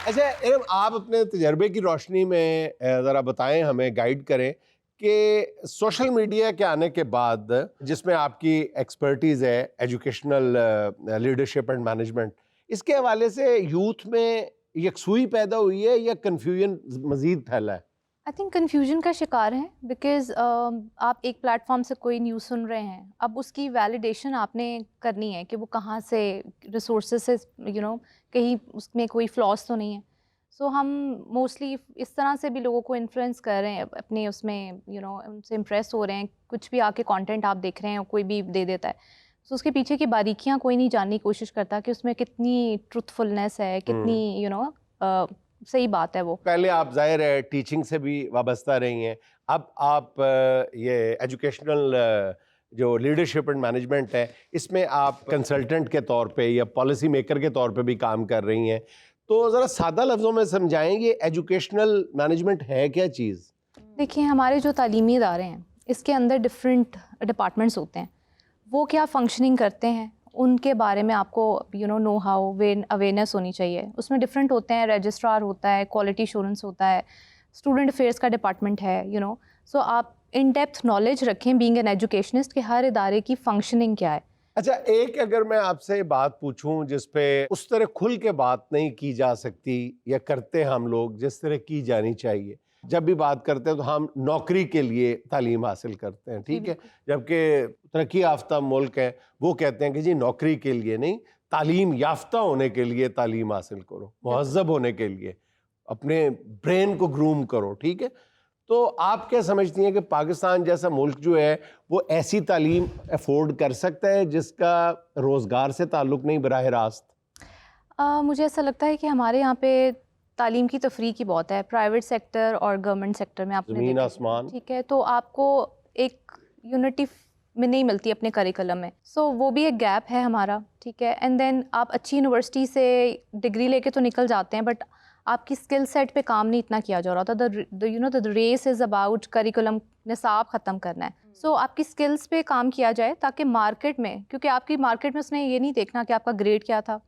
अच्छा इरम, आप अपने तजर्बे की रोशनी में ज़रा बताएं, हमें गाइड करें कि सोशल मीडिया के आने के बाद, जिसमें आपकी एक्सपर्टीज़ है एजुकेशनल लीडरशिप एंड मैनेजमेंट, इसके हवाले से यूथ में यकसुई पैदा हुई है या कन्फ्यूजन मज़ीद फैला है? आई थिंक कन्फ्यूजन का शिकार हैं बिकॉज़ आप एक प्लेटफॉर्म से कोई न्यूज़ सुन रहे हैं, अब उसकी वैलिडेशन आपने करनी है कि वो कहाँ से रिसोर्सेज से कहीं उसमें कोई फ्लॉज तो नहीं है। सो हम मोस्टली इस तरह से भी लोगों को इन्फ्लुएंस कर रहे हैं अपने उसमें उनसे इम्प्रेस हो रहे हैं, कुछ भी आके कंटेंट आप देख रहे हैं और कोई भी दे देता है। सो उसके पीछे की बारीकियाँ कोई नहीं जानने की कोशिश करता कि उसमें कितनी ट्रुथफुलनेस है, कितनी सही बात है वो। पहले आप ज़ाहिर है टीचिंग से भी वाबस्ता रही हैं, अब आप ये एजुकेशनल जो लीडरशिप एंड मैनेजमेंट है, इसमें आप कंसल्टेंट के तौर पे या पॉलिसी मेकर के तौर पे भी काम कर रही हैं। तो ज़रा सादा लफ्ज़ों में समझाएं, ये एजुकेशनल मैनेजमेंट है क्या चीज़? देखिए, हमारे जो तालीमी इदारे हैं, इसके अंदर डिफरेंट डिपार्टमेंट्स होते हैं। वो क्या फंक्शनिंग करते हैं, उनके बारे में आपको नो हाउ अवेयरनेस होनी चाहिए। उसमें डिफरेंट होते हैं, रजिस्ट्रार होता है, क्वालिटी एश्योरेंस होता है, स्टूडेंट अफेयर्स का डिपार्टमेंट है। सो आप इन डेप्थ नॉलेज रखें बीइंग एन एजुकेशनिस्ट कि हर इदारे की फंक्शनिंग क्या है। अच्छा, एक अगर मैं आपसे बात पूछूं जिस पे उस तरह खुल के बात नहीं की जा सकती या करते हम लोग जिस तरह की जानी चाहिए, जब भी बात करते हैं तो हम नौकरी के लिए तालीम हासिल करते हैं, ठीक है, जबकि तरक्की याफ्ता मुल्क है वो कहते हैं कि जी नौकरी के लिए नहीं, तालीम याफ्ता होने के लिए तालीम हासिल करो, मुहज़्ज़ब होने के लिए अपने ब्रेन को ग्रूम करो, ठीक है। तो आप क्या समझती हैं कि पाकिस्तान जैसा मुल्क जो है वो ऐसी तालीम अफोर्ड कर सकता है जिसका रोज़गार से ताल्लुक़ नहीं बराह रास्त? मुझे ऐसा लगता है कि हमारे यहाँ पे तालीम की तफरीक ही बहुत है, प्राइवेट सेक्टर और गवर्नमेंट सेक्टर में आपने ज़मीन देखा, आसमान। ठीक है, तो आपको एक यूनिटी में नहीं मिलती अपने करिकुलम में। सो वो भी एक गैप है हमारा, ठीक है। एंड देन आप अच्छी यूनिवर्सिटी से डिग्री लेके तो निकल जाते हैं, बट आपकी स्किल सेट पे काम नहीं इतना किया जा रहा था। The race is about curriculum निसाब ख़त्म करना है। सो आपकी स्किल्स पे काम किया जाए ताकि मार्केट में, क्योंकि आपकी मार्केट में उसने ये नहीं देखना कि आपका ग्रेड क्या था,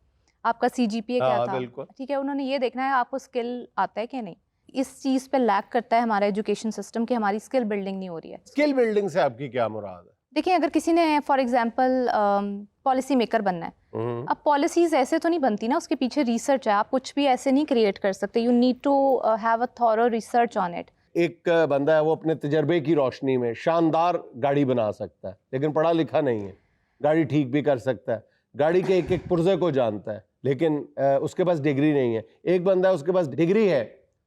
आपका सीजीपीए क्या हाँ, था, बिल्कुल। ठीक है, उन्होंने ये देखना है आपको स्किल आता है कि नहीं। इस चीज़ पे लैक करता है हमारा एजुकेशन सिस्टम कि हमारी स्किल बिल्डिंग नहीं हो रही है। स्किल बिल्डिंग से आपकी क्या मुराद है? देखिए, अगर किसी ने फॉर एग्जांपल पॉलिसी मेकर बनना है, अब पॉलिसीज़ ऐसे तो नहीं बनती ना, उसके पीछे रिसर्च है, आप कुछ भी ऐसे नहीं क्रिएट कर सकते। You need to have a thorough research on it. एक बंदा है वो अपने तजर्बे की रोशनी में शानदार गाड़ी बना सकता है, लेकिन पढ़ा लिखा नहीं है, गाड़ी ठीक भी कर सकता है, गाड़ी के एक एक पुर्जे को जानता है, लेकिन उसके पास डिग्री नहीं है। एक बंदा है उसके पास डिग्री है,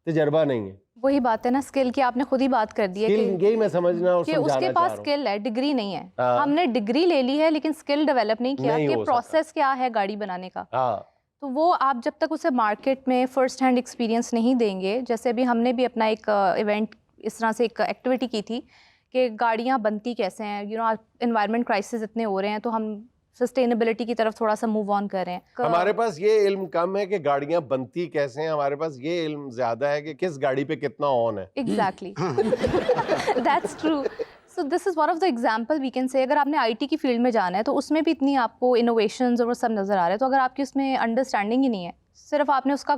तजर्बा नहीं है। वही बात है ना, स्किल की आपने खुद ही बात कर दी है स्किल कि यही मैं समझना और समझाना उसके चाह पास रहा हूँ। स्किल है, डिग्री नहीं है। हाँ, हमने डिग्री ले ली है लेकिन स्किल डेवलप नहीं किया नहीं कि हो सका। प्रोसेस क्या है गाड़ी बनाने का। हाँ, तो वो आप जब तक उसे मार्केट में फर्स्ट हैंड एक्सपीरियंस नहीं देंगे, जैसे अभी हमने भी अपना एक इवेंट इस तरह से एक एक्टिविटी की थी कि गाड़ियाँ बनती कैसे हैं, एनवायरनमेंट क्राइसिस इतने हो रहे हैं, तो हम सस्टेनेबिलिटी की तरफ थोड़ा सा मूव ऑन कर रहे हैं। हमारे पास ये इल्म कम है कि गाड़ियां बनती कैसे हैं, हमारे पास ये इल्म ज्यादा है कि किस गाड़ी पे कितना ऑन है। Exactly, that's true. So this is one of the example we can say. अगर आपने आईटी की फील्ड में जाना है तो उसमें भी इतनी आपको इनोवेशंस और वो सब नज़र आ रहे हैं, तो अगर आपकी उसमें अंडरस्टैंडिंग ही नहीं है, सिर्फ आपने उसका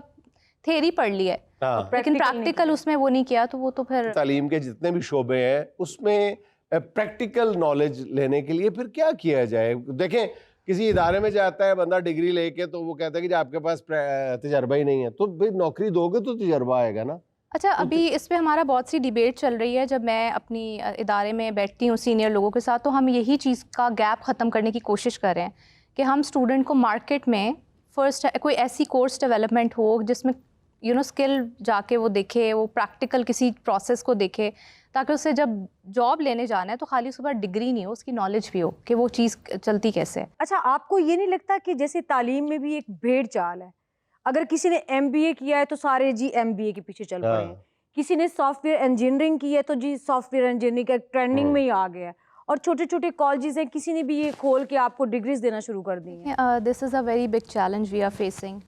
थेरी पढ़ ली है, हाँ, लेकिन प्रैक्टिकल उसमें वो नहीं किया, तो वो तो फिर तालीम के जितने भी शोबे हैं उसमें प्रैक्टिकल नॉलेज लेने के लिए फिर क्या किया जाए? देखें, किसी इदारे में जाता है बंदा डिग्री लेके, तो वो कहता है कि जी आपके पास तजर्बा ही नहीं है, तो भाई नौकरी दोगे तो तजर्बा आएगा ना। अच्छा। अभी इस पे हमारा बहुत सी डिबेट चल रही है। जब मैं अपनी इदारे में बैठती हूँ सीनियर लोगों के साथ, तो हम यही चीज़ का गैप ख़त्म करने की कोशिश कर रहे हैं कि हम स्टूडेंट को मार्केट में फर्स्ट कोई ऐसी कोर्स डेवलपमेंट हो जिसमें स्किल जाके वो देखे, वो प्रैक्टिकल किसी प्रोसेस को देखे, ताकि उसे जब जॉब लेने जाना है तो खाली उसके पास डिग्री नहीं हो, उसकी नॉलेज भी हो कि वो चीज़ चलती कैसे है। अच्छा, आपको ये नहीं लगता कि जैसे तालीम में भी एक भेड़ चाल है? अगर किसी ने एमबीए किया है तो सारे जी एमबीए के पीछे चल पड़े हैं, किसी ने सॉफ्टवेयर इंजीनियरिंग की है तो जी सॉफ्टवेयर इंजीनियरिंग का ट्रेंडिंग में ही आ गया है, और छोटे छोटे कॉलेजेस हैं, किसी ने भी ये खोल के आपको डिग्रीज देना शुरू कर दी हैं। This is a very big challenge we are facing.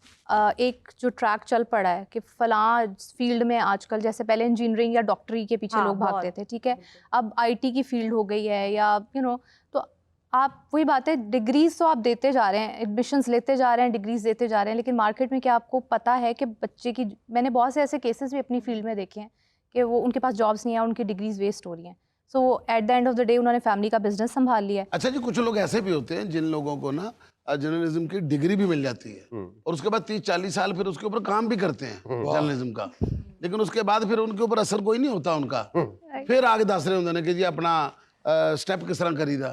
एक जो ट्रैक चल पड़ा है कि फलां फील्ड में आजकल, जैसे पहले इंजीनियरिंग या डॉक्टरी के पीछे हाँ, लोग भागते थे, ठीक है, अब आईटी की फील्ड हो गई है, या तो आप वही बात है, डिग्रीज तो आप देते जा रहे हैं, एडमिशन्स लेते जा रहे हैं, डिग्रीज देते जा रहे हैं, लेकिन मार्केट में क्या आपको पता है कि बच्चे की, मैंने बहुत से ऐसे केसेस भी अपनी फील्ड में देखे हैं कि वो उनके पास जॉब्स नहीं है, उनकी डिग्रीज वेस्ट हो रही हैं। So at the end of the day उन्होंने फैमिली का बिजनेस संभाल लिया है। अच्छा जी, कुछ लोग ऐसे भी होते हैं जिन लोगों को ना जर्नलिज्म की डिग्री भी मिल जाती है और उसके बाद 30-40 साल फिर उसके ऊपर काम भी करते हैं जर्नलिज्म का, लेकिन उसके बाद फिर उनके ऊपर असर कोई नहीं होता उनका। फिर आगे दस रहे होंगे कि जी अपना स्टेप किस तरह करीदा,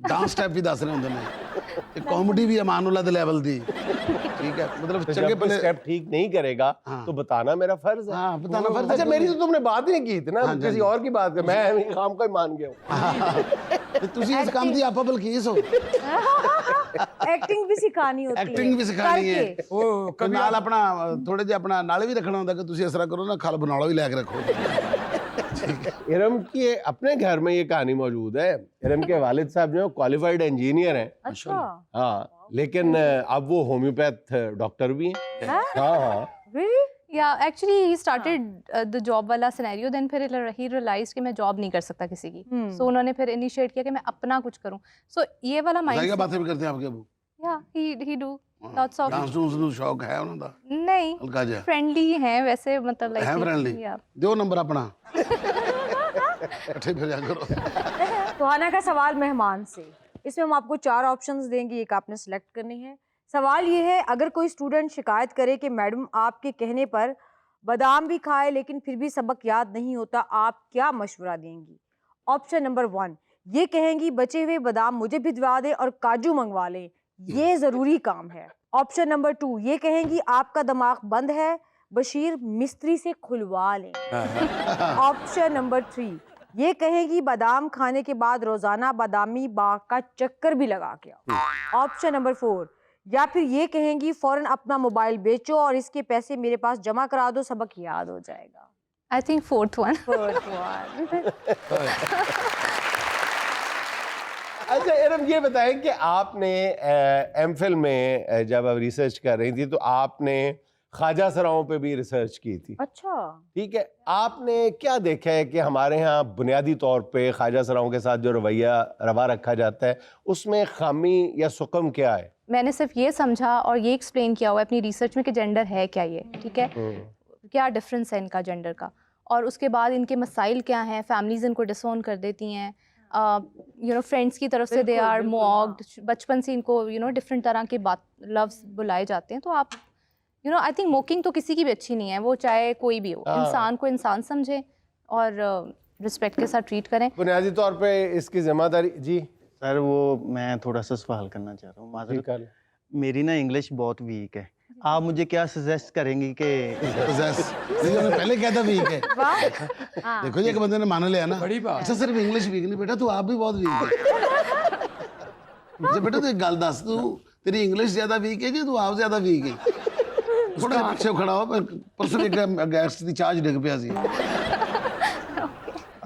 डांस स्टेप भी दस रहे होंगे, कॉमेडी भी मानुला दे लेवल दी, ठीक है, मतलब तो चंगे जब कोई पहले स्टेप ठीक नहीं करेगा तो बताना मेरा फर्ज है। हाँ, बताना फर्ज है। अच्छा, मेरी तो तुमने बात ही नहीं की थी ना, हाँ, किसी और की बात कर, मैं काम का ही मान गया हूँ। ਤੁਸੀਂ ਇਸ ਕੰਮ ਦੀ ਆਪਾ ਬਲਕੀਸ ਹੋ, एक्टिंग भी सिखानी होती है, ਐਕਟਿੰਗ ਵੀ ਸਿਖਾਣੀ ਹੈ, करके। ਉਹ ਕभी ਨਾਲ ਆਪਣਾ ਥੋੜੇ ਜਿਹਾ ਆਪਣਾ ਨਾਲ ਵੀ ਰੱਖਣਾ ਹੁੰਦਾ ਕਿ ਤੁਸੀਂ ਇਸ ਤਰ੍ਹਾਂ ਕਰੋ ਨਾ, ਖਲ ਬਣਾਉਣਾ ਵੀ ਲੈ ਕੇ ਰੱਖੋ। इरम की अपने घर में ये कहानी मौजूद है। इरम के वालिद साहब जो है क्वालिफाइड इंजीनियर हैं, अच्छा, हाँ, लेकिन अब वो होम्योपैथ डॉक्टर भी हैं। हाँ? हाँ हाँ, really? या actually he started the job वाला सिनेरियो, देन फिर ही रियलाइज कि मैं जॉब नहीं कर सकता किसी की, सो उन्होंने फिर इनिशिएट किया कि मैं अपना कुछ करूं। सो ये वाला जाएगा माइंड, बातें भी करते हैं आपके अबू, या ही do lots of, dance dunes ਨੂੰ ਸ਼ੌਕ ਹੈ ਉਹਨਾਂ ਦਾ नहीं ਹਲਕਾ ਜਿਹਾ, फ्रेंडली हैं वैसे, मतलब है friendly? लाइक ਦਿਓ ਨੰਬਰ ਆਪਣਾ, इकट्ठे फिर जा करो। सुहाना का सवाल मेहमान से, इसमें हम आपको 4 ऑप्शंस देंगे, एक आपने सेलेक्ट करनी है। सवाल ये है, अगर कोई स्टूडेंट शिकायत करे कि मैडम आपके कहने पर बादाम भी खाए लेकिन फिर भी सबक याद नहीं होता, आप क्या मशवरा देंगी? ऑप्शन नंबर 1, ये कहेंगी बचे हुए बादाम मुझे भिजवा दे और काजू मंगवा लें, ये ज़रूरी काम है। ऑप्शन नंबर 2, ये कहेंगी आपका दिमाग बंद है, बशीर मिस्त्री से खुलवा लें। ऑप्शन नंबर 3, ये कहेगी बादाम खाने के बाद रोजाना बादामी बाग का चक्कर भी लगा के आओ। ऑप्शन नंबर 4, या फिर ये कहेंगी फौरन अपना मोबाइल बेचो और इसके पैसे मेरे पास जमा करा दो, सबक याद हो जाएगा। I think fourth one. अच्छा इरम, ये बताएं कि आपने एमफिल में जब आप रिसर्च कर रही थी तो आपने ख्वाजा सराओं पे भी रिसर्च की थी। अच्छा, ठीक है, आपने क्या देखा है कि हमारे यहाँ बुनियादी तौर पे ख्वाजा सराओं के साथ जो रवा रखा जाता है उसमें खामी या सुकम क्या है? मैंने सिर्फ ये समझा और ये एक्सप्लेन किया हुआ है अपनी रिसर्च में कि जेंडर है क्या ये, ठीक है, क्या डिफरेंस है इनका जेंडर का, और उसके बाद इनके मसाइल क्या हैं, फैमिलीज इनको डिसोन कर देती हैं, फ्रेंड्स की तरफ से दे आर मॉक्ड, बचपन से इनको डिफरेंट तरह के बात लफ्ज बुलाए जाते हैं। तो आप आई थिंक मोकिंग तो किसी की भी अच्छी नहीं है, वो चाहे कोई भी हो, इंसान को इंसान समझे और रिस्पेक्ट के साथ ट्रीट करें। बुनियादी तौर पे इसकी जिम्मेदारी जी सर, वो मैं थोड़ा सा सवाल करना चाह रहा हूँ, माज़रत, मेरी ना इंग्लिश बहुत वीक है, आप मुझे क्या सजेस्ट करेंगे कि पहले क्या था वीक है? देखो जी, एक बंदे ने मान लिया ना, अच्छा सिर्फ इंग्लिश वीक नहीं बेटा, तू आप भी बहुत वीक है। मुझे बेटा तू एक गल दस, तू तेरी इंग्लिश ज्यादा वीक है कि तू आप ज्यादा वीक है? थोड़ा पीछे खड़ा हो, परसों एक गैस की चार्ज डिग पिया सी।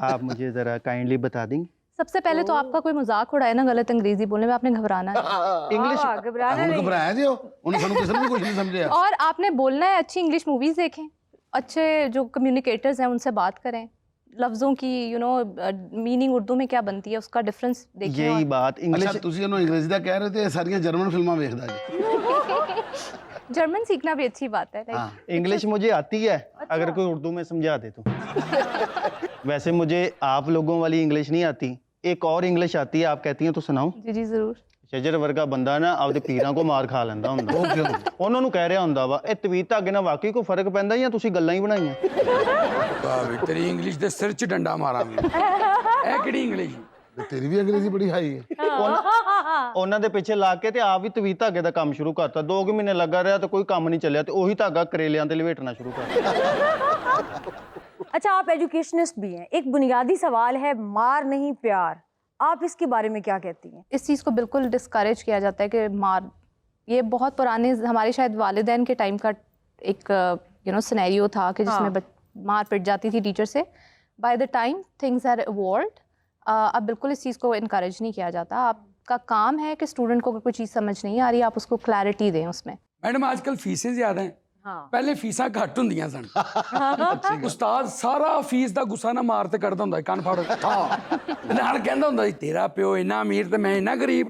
आप मुझे ज़रा काइंडली बता देंगे। सबसे पहले तो आपका कोई मजाक उड़ाए ना गलत अंग्रेजी बोलने में, आपने घबराना है। इंग्लिश घबराना नहीं। घबराया जी, उन्हें सानू किसी ने भी कुछ नहीं समझे। और आपने बोलना है, अच्छी इंग्लिश मूवीज देखें, अच्छे जो कम्युनिकेटर्स हैं उनसे बात करें, लफ्ज़ों की मीनिंग उर्दू में क्या बनती है उसका डिफरेंस देखिए। यही बात इंग्लिश। अच्छा ਤੁਸੀਂ ਇਹਨੂੰ ਅੰਗਰੇਜ਼ੀ ਦਾ ਕਹਿ ਰਹੇ ਤੇ ਸਾਰੀਆਂ ਜਰਮਨ ਫਿਲਮਾਂ ਵੇਖਦਾ ਜੀ। जर्मन सीखना भी अच्छी बात है। इंग्लिश मुझे आती है, अगर कोई उर्दू में समझा दे तो। वैसे मुझे आप लोगों वाली इंग्लिश नहीं आती, एक और इंग्लिश आती है, आप कहती हैं तो सुनाओ। जी जी जरूर। ਸ਼ਜਰ ਵਰਗਾ ਬੰਦਾ ਨਾ ਆਪਦੇ ਪੀਰਾਂ ਕੋ ਮਾਰ ਖਾ ਲੈਂਦਾ ਹੁੰਦਾ। ਉਹ ਕਿਉਂ? ਉਹਨਾਂ ਨੂੰ ਕਹਿ ਰਿਹਾ ਹੁੰਦਾ ਵਾ ਇਹ ਤਵੀਤ ਧਾਗੇ ਨਾਲ ਵਾਕਈ ਕੋਈ ਫਰਕ ਪੈਂਦਾ ਜਾਂ ਤੁਸੀਂ ਗੱਲਾਂ ਹੀ ਬਣਾਈਆਂ? ਵਾਹ ਵੀ ਤੇਰੀ ਇੰਗਲਿਸ਼ ਦੇ ਸਿਰ 'ਚ ਡੰਡਾ ਮਾਰਾਂ ਮੈਂ। ਇਹ ਕਿਹੜੀ ਇੰਗਲਿਸ਼? ਤੇਰੀ ਵੀ ਅੰਗਰੇਜ਼ੀ ਬੜੀ ਹਾਈ ਹੈ। ਉਹਨਾਂ ਦੇ ਪਿੱਛੇ ਲਾ ਕੇ ਤੇ ਆਪ ਵੀ ਤਵੀਤ ਧਾਗੇ ਦਾ ਕੰਮ ਸ਼ੁਰੂ ਕਰਤਾ। 2 ਮਹੀਨੇ ਲੱਗਾ ਰਿਹਾ ਤੇ ਕੋਈ ਕੰਮ ਨਹੀਂ ਚੱਲਿਆ ਤੇ ਉਹੀ ਧਾਗਾ ਕਰੇਲਿਆਂ ਤੇ ਲਵੇਟਣਾ ਸ਼ੁਰੂ ਕਰਤਾ। अच्छा, आप एजुकेशनिस्ट भी हैं, एक बुनियादी सवाल है, मार नहीं प्यार, आप इसके बारे में क्या कहती हैं? इस चीज़ को बिल्कुल डिस्करेज किया जाता है कि मार, ये बहुत पुराने हमारे शायद वालिदैन के टाइम का एक सिनेरियो था कि जिसमें मार पिट जाती थी टीचर से। By the time things are evolved, अब बिल्कुल इस चीज़ को इनकरेज नहीं किया जाता। आपका काम है कि स्टूडेंट को अगर कोई चीज़ समझ नहीं आ रही, आप उसको क्लैरिटी दें उसमें। मैडम आजकल फीसें ज़्यादा हैं, ਹਾਂ ਪਹਿਲੇ ਫੀਸਾਂ ਘੱਟ ਹੁੰਦੀਆਂ ਸਨ ਉਸਤਾਦ ਸਾਰਾ ਫੀਸ ਦਾ ਗੁੱਸਾ ਨਾ ਮਾਰ ਤੇ ਕੱਢਦਾ ਹੁੰਦਾ ਸੀ, ਕੰਨ ਫੜ ਤੇ ਨਾਲ ਕਹਿੰਦਾ ਹੁੰਦਾ ਸੀ ਤੇਰਾ ਪਿਓ ਇੰਨਾ ਅਮੀਰ ਤੇ ਮੈਂ ਇੰਨਾ ਗਰੀਬ